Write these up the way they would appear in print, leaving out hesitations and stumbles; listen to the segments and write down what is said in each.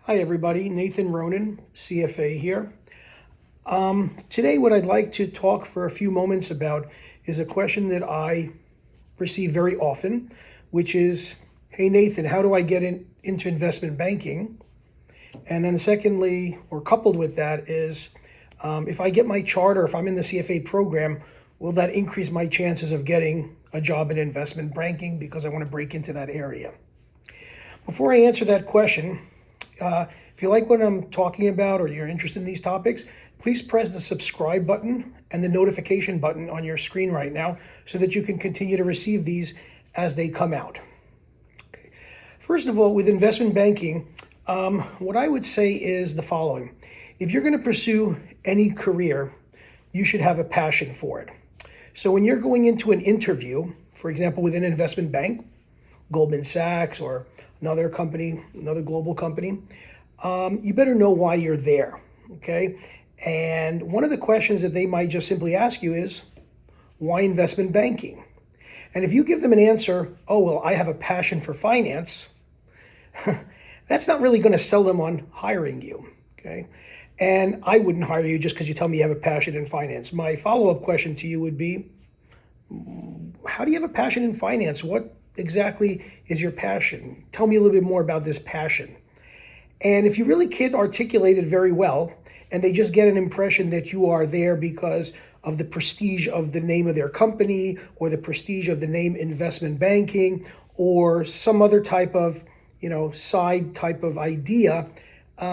Hi everybody, Nathan Ronen, CFA here. Today what I'd like to talk for a few moments about is a question that I receive very often, which is, hey Nathan, how do I get into investment banking? And then secondly, or coupled with that is, if I get my charter, if I'm in the CFA program, will that increase my chances of getting a job in investment banking because I want to break into that area? Before I answer that question, if you like what I'm talking about or you're interested in these topics, please press the subscribe button and the notification button on your screen right now so that you can continue to receive these as they come out. Okay. First of all, with investment banking, what I would say is the following. If you're going to pursue any career, you should have a passion for it. So when you're going into an interview, for example, with an investment bank, Goldman Sachs or another company, another global company, you better know why you're there, okay? And one of the questions that they might just simply ask you is, why investment banking? And if you give them an answer, oh, well, I have a passion for finance, that's not really going to sell them on hiring you, okay? And I wouldn't hire you just because you tell me you have a passion in finance. My follow-up question to you would be, how do you have a passion in finance? What exactly is your passion? Tell me a little bit more about this passion. And if you really can't articulate it very well, and they just get an impression that you are there because of the prestige of the name of their company or the prestige of the name investment banking or some other type of, side type of idea,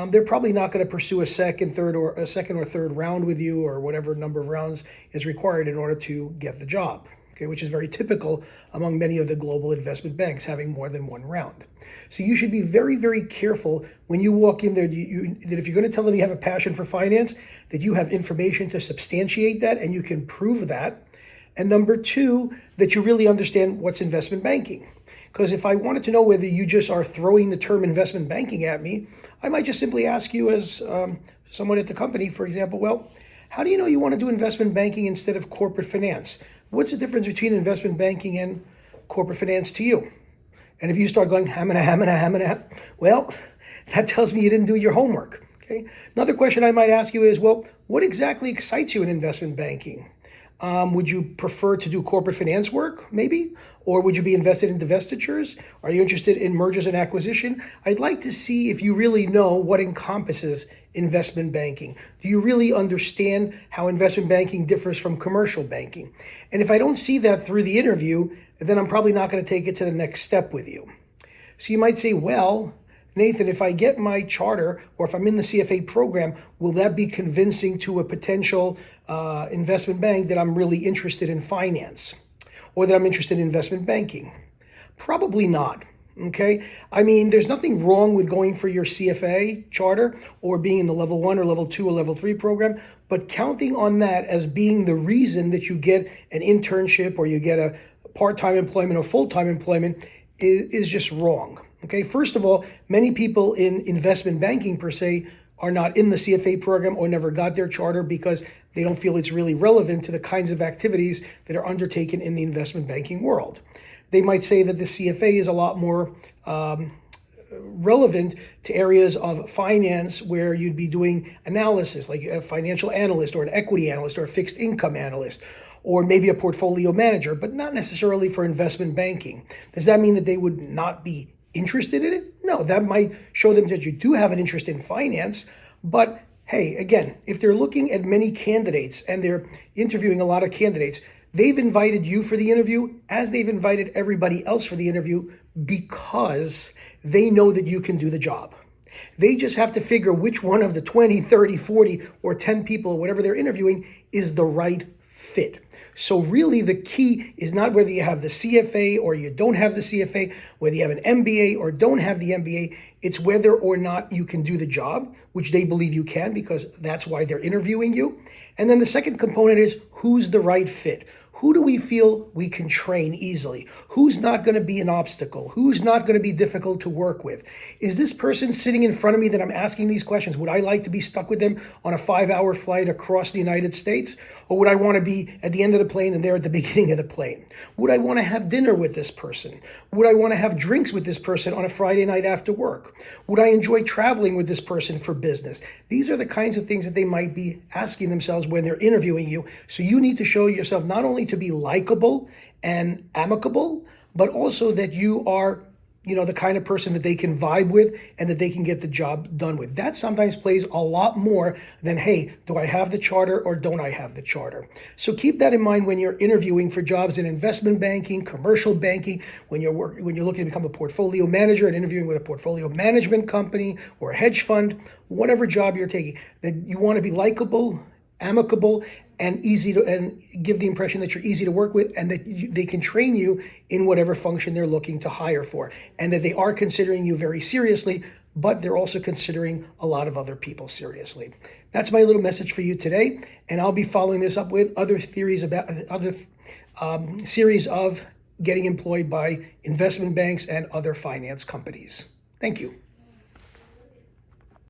they're probably not going to pursue a second or third round with you or whatever number of rounds is required in order to get the job. Okay, which is very typical among many of the global investment banks having more than one round. So you should be very, very careful when you walk in there that if you're going to tell them you have a passion for finance, that you have information to substantiate that and you can prove that. And number two, that you really understand what's investment banking. Because if I wanted to know whether you just are throwing the term investment banking at me, I might just simply ask you as someone at the company, for example, well, how do you know you want to do investment banking instead of corporate finance? What's the difference between investment banking and corporate finance to you? And if you start going, well, that tells me you didn't do your homework. Okay. Another question I might ask you is, well, what exactly excites you in investment banking? Would you prefer to do corporate finance work, maybe? Or would you be invested in divestitures? Are you interested in mergers and acquisition? I'd like to see if you really know what encompasses investment banking. Do you really understand how investment banking differs from commercial banking? And if I don't see that through the interview, then I'm probably not going to take it to the next step with you. So you might say, well, Nathan, if I get my charter or if I'm in the CFA program, will that be convincing to a potential investment bank that I'm really interested in finance or that I'm interested in investment banking? Probably not. Okay. I mean, there's nothing wrong with going for your CFA charter or being in the level 1 or level 2 or level 3 program, but counting on that as being the reason that you get an internship or you get a part-time employment or full-time employment is just wrong. Okay. First of all, many people in investment banking per se are not in the CFA program or never got their charter because they don't feel it's really relevant to the kinds of activities that are undertaken in the investment banking world. They might say that the CFA is a lot more relevant to areas of finance where you'd be doing analysis, like a financial analyst or an equity analyst or a fixed income analyst, or maybe a portfolio manager, but not necessarily for investment banking. Does that mean that they would not be interested in it? No, that might show them that you do have an interest in finance, but hey, again, if they're looking at many candidates and they're interviewing a lot of candidates, they've invited you for the interview as they've invited everybody else for the interview because they know that you can do the job. They just have to figure which one of the 20, 30, 40, or 10 people, or whatever they're interviewing, is the right fit. So really the key is not whether you have the CFA or you don't have the CFA, whether you have an MBA or don't have the MBA, it's whether or not you can do the job, which they believe you can because that's why they're interviewing you. And then the second component is who's the right fit? Who do we feel we can train easily? Who's not going to be an obstacle? Who's not going to be difficult to work with? Is this person sitting in front of me that I'm asking these questions, would I like to be stuck with them on a 5-hour flight across the United States? Or would I want to be at the end of the plane and they're at the beginning of the plane? Would I want to have dinner with this person? Would I want to have drinks with this person on a Friday night after work? Would I enjoy traveling with this person for business? These are the kinds of things that they might be asking themselves when they're interviewing you. So you need to show yourself not only to be likable and amicable, but also that you are the kind of person that they can vibe with and that they can get the job done with. That sometimes plays a lot more than, hey, do I have the charter or don't I have the charter? So keep that in mind when you're interviewing for jobs in investment banking, commercial banking, when you're looking to become a portfolio manager and interviewing with a portfolio management company or a hedge fund, whatever job you're taking, that you want to be likable, amicable, and give the impression that you're easy to work with, and that they can train you in whatever function they're looking to hire for, and that they are considering you very seriously, but they're also considering a lot of other people seriously. That's my little message for you today, and I'll be following this up with other theories about other series of getting employed by investment banks and other finance companies. Thank you.